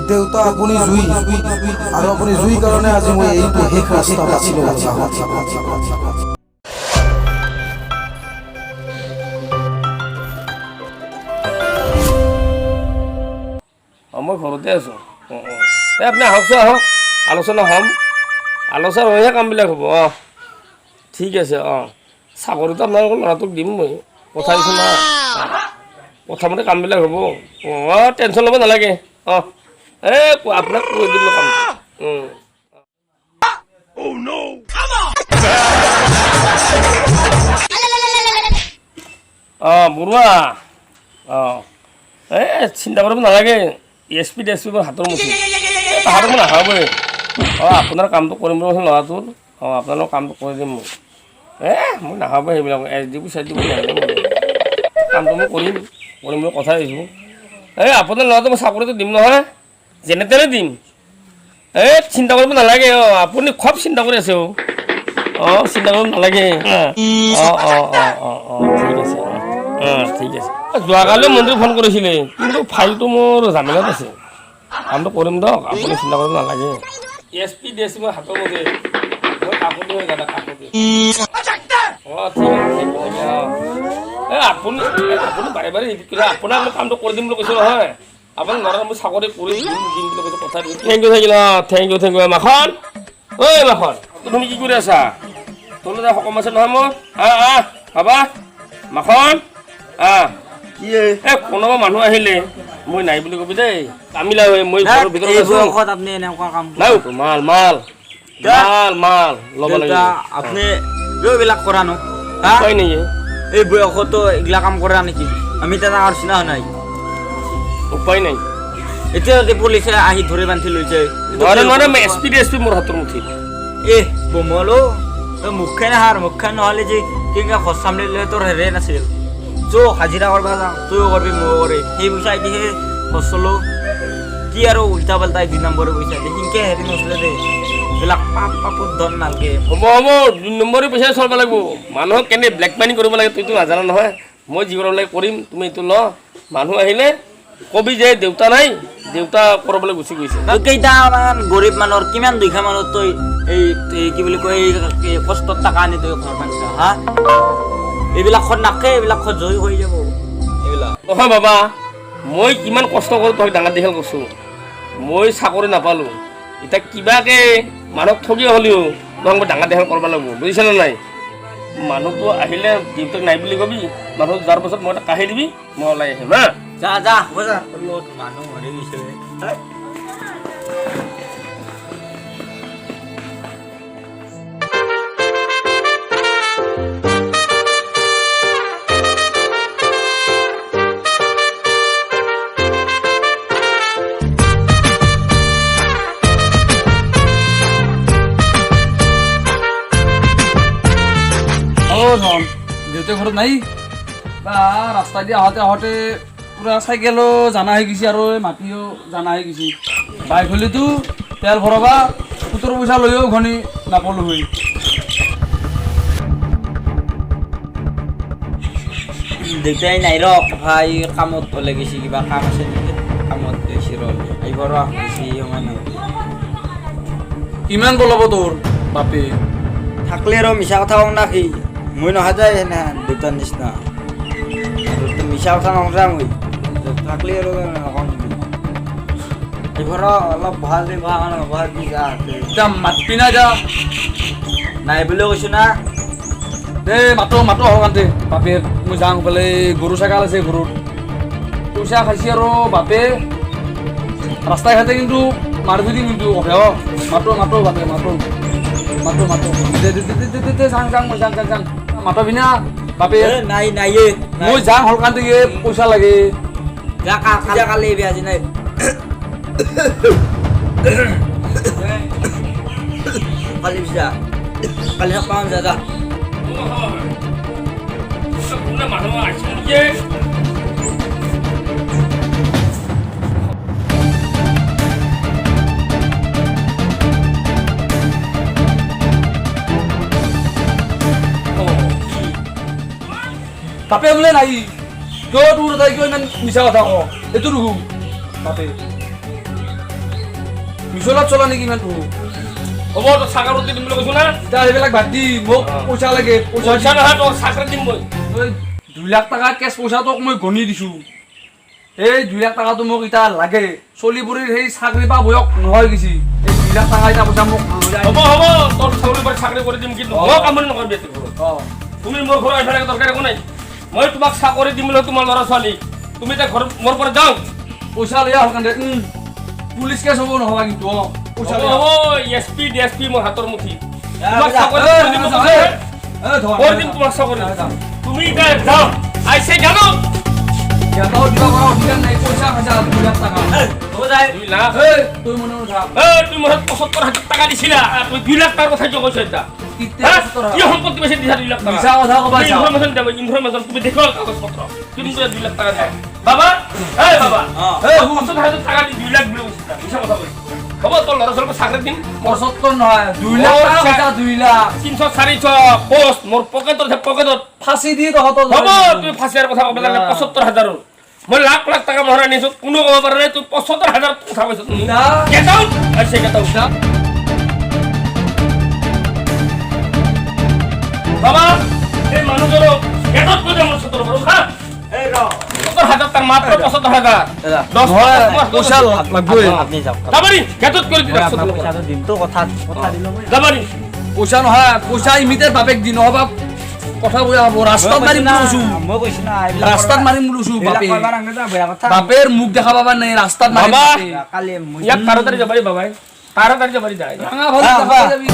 দেউতা আপুনি জুই আৰু আপুনি জুই কাৰণে আজি মই এইটো শেষ ৰাস্তা বাছি ল'ব যাওঁ। মই ঘৰতে আছোঁ। আপুনি আহকচোন, আহক, আলোচনা হ'ম। আলোচনা হৈহে কামবিলাক হ'ব। ঠিক আছে। চাকৰিটো আপোনালোকৰ ল'ৰাটোক দিম মই, কথা দিছোঁ না। প্ৰথমতে কামবিলাক হ'ব। টেনশ্যন ল'ব নালাগে। আপোনাক কৈ দিম কামটো। বৰুৱা, চিন্তা কৰিব নালাগে। এছ পি মোৰ হাতৰ মুঠি, তাহাঁতক মই নাখাবই। আপোনাৰ কামটো কৰিম বুলি কৈছিল ল'ৰাটোৰ। আপোনালোকৰ কামটো কৰি দিম মই। মই নাখাবই সেইবিলাক, SDB নাখাব মই। কামটো মই কৰিম বুলি কথা দিছোঁ। আপোনাৰ ল'ৰাটো মই চাকৰিটো দিম নহয়, যেনে তেনে দিম। চিন্তা কৰিব নালাগে। আপুনি খুব চিন্তা কৰি আছে। চিন্তা কৰিব নালাগে। ঠিক আছে। ঠিক আছে। যোৱাকালিও মন্ত্ৰী ফোন কৰিছিলে, কিন্তু ফাইলটো মোৰ জামিনত আছে। কামটো কৰিম দিয়ক, আপুনি চিন্তা কৰিব নালাগে। SP মোৰ হাতৰ মতে, মই কাকতি হৈ দাদা, কাকতি। ঠিক আছে। আপুনি বাৰে বাৰে আপোনাক মই কামটো কৰি দিম বুলি কৈছোঁ নহয়। আপুনি ল'ৰা মই চাকৰি কৰি দিম বুলি কৈছোঁ, কথা দিম। Thank you. মাখন, মাখন, তুমি কি কৰি আছা? তোৰ সকাম আছে নহয় মোৰ। বাবা, মাখন, কোনোবা মানুহ আহিলে মই নাই বুলি কবি দেই। কামিলা হৈ মই ঘৰৰ ভিতৰত আছোঁ। আপুনি এনেকুৱা কাম মাল ল'ব লাগে। আপুনি এইবিলাক কৰা ন? হয় নেকি? এই বয়সতো এইগিলা কাম কৰা নেকি? আমি তেনেকুৱা চিনা নাই। উপায় নাই। এতিয়া যদি পুলিচে আহি ধৰি বান্ধি লৈছে, SP মোৰ হাতৰ মুঠিত। বমলো মুখখন নহ'লে যে কেনেকৈ খোজ চামৰিলে তোৰ হেৰে নাছিল। হাজিৰা কৰিব যাওঁ, তয়ো কৰিবি, ময়ো কৰিম। সেই পইচা দিহে খোজ চলো। কি আৰু উল্টা পাল্টা 2 নম্বৰৰ পইচা দিয়ে, সেনেকৈ হেৰি নচলে দেই। এইবিলাক পাপত ধন নালাগে। হ'ব 2 নম্বৰী পইচা চলিব লাগিব। মানুহক কেনে ব্লেকমেইলিং কৰিব লাগে তইতো নাজানা নহয়। মই যি কৰিব লাগে কৰিম, তুমি এইটো ল। মানুহ আহিলে কবি যে দেউতা নাই, দেউতা কৰিবলৈ গুচি গৈছে। কেইটামান গৰীব মানুহৰ, কিমান দুখীয়া মানুহৰ তই এই কি বুলি কয়, এই কষ্টৰ টকা আনি তই ঘৰ বান্ধিছা। এইবিলাক নাকে, এইবিলাক জয়ী হৈ যাব। এইবিলাক নহয় বাবা, মই কিমান কষ্ট কৰোঁ তই ডাঙৰ দীঘল কৰিছোঁ। মই চাকৰি নাপালোঁ, এতিয়া কিবাকে মানুহক ঠগি হ'লেও তই মই ডাঙৰ দীঘল কৰিব লাগিব, বুজিছানে নাই? মানুহটো আহিলে দেউতাক নাই বুলি কবি, মানুহ যোৱাৰ পাছত মই এটা কাঢ়ি দিবি, মই ওলাই আহিম। যা মানুহ মৰি গৈছে। দেউতা ঘৰত নাই বা ৰাস্তা দি আহোঁতে পুৰা চাইকেলো জানা হৈ গৈছে আৰু মাটিও জানা হৈ গৈছে। বাইক হ'লেতো তেল ভৰাবা 17 পইচা লৈও ঘনী নাপালোঁ হৈ। দেউতাই নাই ৰ ভাই, কামত গ'লে গৈছে, কিবা কাম আছে নেকি, কামত গৈছে আহিব বেছি সময় নহয়। কিমান বলাব তোৰ বাপে? থাকলে আৰু মিছা কথা কওঁ না সি, মই নহয় যায় সেনে দেউতাৰ নিচিনা। মিছা কথা নকৰা মই, থাকলে আৰু নকওঁ। এইবাৰ অলপ ভাল ব্যৱহাৰ দি যা, মাতবি নাই যা নাই বুলিও কৈছোঁ না। দেই মাতো আহকান্তে বাপে, মই যাওঁ বোলে। গৰু ছাগাল আছে, গৰুত পইচা খাইছে আৰু বাপে ৰাস্তাই ঘাটে কিন্তু মাৰি দিম কিন্তু। মাতো বাপে, মাতো দে যাং মাতবি না বাপে? নাই মই যাওঁ হলকান্তে, পইচা লাগে। যা কালি আজি নাই। কালি যা, কালি পাওঁ যা। মানুহ আহিছিল যে বাপে বোলে নাই, কিয় তোৰ তাই কিয় ইমান মিছা কথা কওঁ? এইটো নুশু বাপে। মিছলত চলা নেকি ইমান তোৰ হ'ব তোক চাকৰি দিম বুলি কৈছো না এতিয়া সেইবিলাক বাদ দি মোক পইচা লাগে পইচা নহয় তোক চাকৰি দিম মই 2 লাখ টকা কেছ পইচা তোক মই গণি দিছোঁ এই 2 লাখ টকাটো মোক এতিয়া লাগে চলিপুৰীৰ সেই চাকৰি পা বয়স নহয় গৈছি এই 2 লাখ টকা এতিয়া পইচা মোক হ'ব তোৰ চলিপুৰীত চাকৰি কৰি দিম কিন্তু মোক আমনি নকৰিবি তুমি মোৰ ঘৰত আহিব লাগে দৰকাৰ একো নাই মই তোমাক চাকৰি দিম বুলি তোমাৰ ল'ৰা ছোৱালী তুমি এতিয়া ঘৰত মোৰ পৰা যাওঁ পইচা লৈ আহ কান্দে পুলিচ কেছ হ'ব নহ'বা কিন্তু পইচা লৈ হ'ব এছপি ডিএছপি মোৰ হাতৰ মুঠি তোমাক চাকৰি কৰি দিম কৰি দিম তোমাক চাকৰি তুমি এতিয়া যাওঁ আইছে জানো ইয়াতো দিবা কৰা অধিকাৰ নাই পইচা খাইছা 2 লাখ টকা হ'ব যায় 2 লাখ তুই মনে উঠা তুমি মোক ৭৫,০০০ টাকা দিছিলা তুমি 2 লাখ টাকাৰ কথা কিয় কৈছা এতিয়া কি সম্পত্তি বেছি দিছা 2 লাখ টাকা মিছা কথা ক'বা ইনফৰমেশ্যন দিব ইনফৰমেশ্যন তুমি দেখো কাগজ পত্ৰ কিন্তু 2 লাখ টাকা দিয়া বাবা এই বাবা ৭৫,০০০ টাকা দি 2 লাখ বুলি কৈছা মিছা কথা কৈছা হ'ব তোৰ ল'ৰা ছোৱালীক চাকৰি দিম ৭৫ নহয় 2 লাখ টকা 2 লাখ 300 400 পোষ্ট মোৰ পকেটত ফাঁচি দি তহঁতৰ হ'ব তুমি ফাঁচিয়াৰ কথা ক'ব লাগে ৭৫,০০০ মই লাখ লাখ টাকা মহৰা নিছো কোনো ক'ব পৰা নাই তুমি ৭৫,০০০ কথা কৈছা তুমি গেট আউট আইছে গেট আউট বাবা এই মানুহজনক গেটত কৈ দিম ৭৫,০০০ হা এই ৰ ৭৫,০০০ টাকা মাত্ৰ ৭৫,০০০ 10 পইচা লাগবই আপনি যাওক যাবানি গেটত কৰি দিম পইচাটো দিম তো কথা দিলো মই যাবানি পইচা নহয় পইচা ইমিডিয়েট বাপেক দি নহবা কথা কৈ আহব ৰাস্তাত মাৰিম বুলি কৈছো মই কৈছো না ৰাস্তাত মাৰিম বুলি কৈছো বাপে বেয়া কথা বাপেৰ মুখ দেখা পাবা নাই ৰাস্তাত মাৰিম বাবা। বাপে। কালি ইয়াক তাড়াতাড়ি যাবানি বাবাই তাড়াতাড়ি যাবানি যায় ভাঙা ভালো হ্যাঁ, দেখা হ্যাঁ। যাবি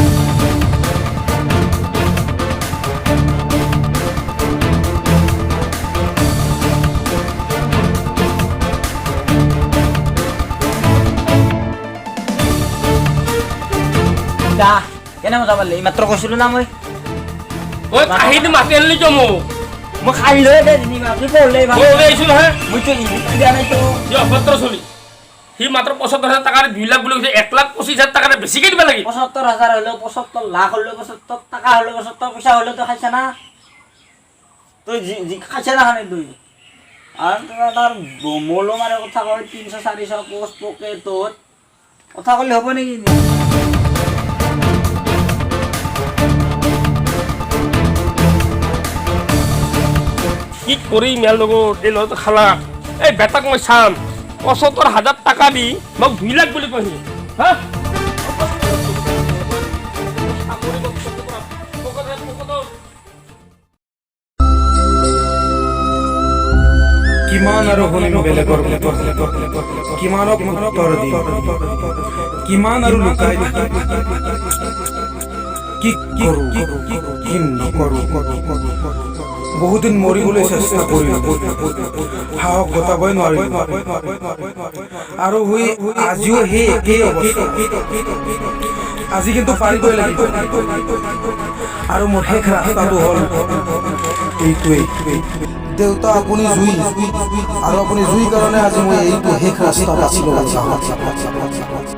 দা কেনে মজা পালে মাত্ৰ কৈছিলো না মই ঐ কাহিনী মাতি আনিলি কিয় মোক মই খাই লৈ দে যেনিবা আপুনি পঢ়লে ভাল মই ওলাই আহিছো নহয় মইতো ইংলিছ দিয়া নাই তো সি অভদ্ৰ চলি সি মাত্ৰ ৭৫,০০০ টাকা 2 লাখ বুলি কৈছে 1,25,০০০ টাকা বেছিকে দিব লাগে ৭৫,০০০ হলেও ৭৫ লাখ হলেও ৭৫ টাকা হলেও ৭৫ পইচা হলেও তো খাইছা না তুই যি খাইছা না খানে তুই আৰু তাৰ বমলো মাৰে কথা কয় 300 400 পোষ্ট পকেটত কথা ক'লে হ'ব নেকি কি কৰিম ইয়াৰ লগত এই ল'ৰাটো খালা এই বেটাক মই চাম ৭৫,০০০ টাকা দি মোক 2 লাখ বুলি কৈছে হা কিমান আৰু শুনিম বেলেগৰ কিমানক উত্তৰ দিম কিমান আৰু লুকাই কি কৰো কি নকৰো বহুদিন মৰিবলৈ চেষ্টা কৰিলো সাহস গোটাবই নোৱাৰিলো আৰু আজিও সেই একেই অৱস্থা আজি কিন্তু পাৰিবই লাগিব আৰু মোৰ শেষ ৰাস্তাটো হ'ল এইটোৱেই দেউতা আপুনি জুই আৰু আপুনি জুই কাৰণে আজি মই এইটো শেষ ৰাস্তা বাছি ল'ব